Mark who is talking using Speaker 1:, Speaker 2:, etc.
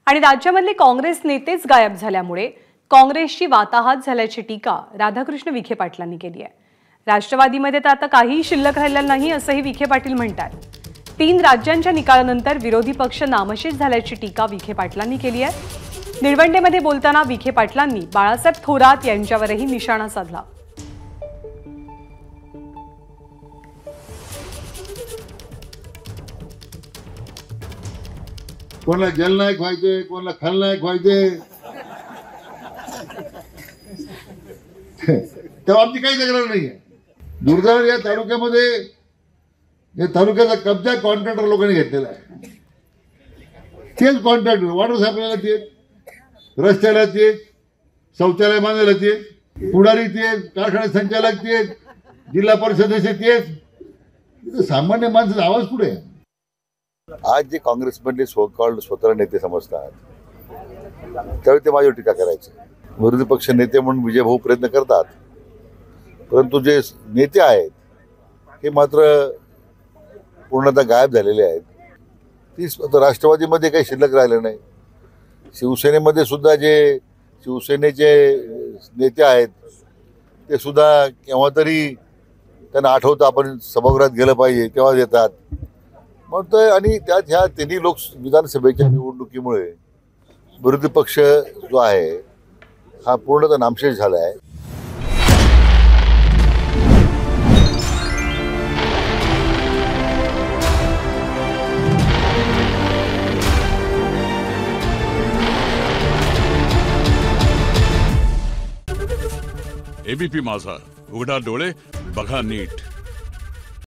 Speaker 1: आणि राज्यामधले काँग्रेस नेतेच गायब झाल्यामुळे काँग्रेसची वाताहत झाल्याची टीका राधाकृष्ण विखे पाटलांनी केली आहे। राष्ट्रवादीमध्ये तर आता काहीही शिल्लक राहिलेलं नाही असंही विखे पाटील म्हणतात। 3 राज्यांच्या निकालानंतर विरोधी पक्ष नामशेष झाल्याची टीका विखे पाटलांनी केली आहे। निळवंडेमध्ये बोलताना विखे पाटलांनी बाळासाहेब थोरात यांच्यावरही निशाणा साधला।
Speaker 2: कोणाला जलनायक व्हायचे, कोणाला खलनायक व्हायचे, तेव्हा आमची काही तक्रार नाहीये। दुर्दैव या तालुक्याचा कब्जा कॉन्ट्रॅक्टर लोकांनी घेतलेला आहे। तेच कॉन्ट्रॅक्टर वॉटर सप्लायला तेच, रस्त्याला तेच, शौचालय बांधायला तेच, पुढारी तेच, कारखाने संचालक तेच, जिल्हा परिषदेचे तेच, सामान्य माणसाचा आवाज पुढे आहे।
Speaker 3: आज जे काँग्रेसमधले स्वतः नेते समजतात त्यावेळी ते माझ्यावर टीका करायचे। विरोधी पक्ष नेते म्हणून विजयभाऊ प्रयत्न करतात, परंतु जे नेते आहेत हे मात्र पूर्णतः गायब झालेले आहेत। तीच राष्ट्रवादीमध्ये काही शिल्लक राहिलं नाही। शिवसेनेमध्ये सुद्धा जे शिवसेनेचे नेते आहेत ते सुद्धा केव्हा तरी त्यांना आठवतं आपण सभागृहात गेलं पाहिजे तेव्हा येतात मग। आणि त्यात ह्या तिन्ही विधानसभेच्या निवडणुकीमुळे विरोधी पक्ष जो आहे हा पूर्णतः नामशेष झाला आहे।
Speaker 4: एबीपी माझा, उघडा डोळे बघा नीट।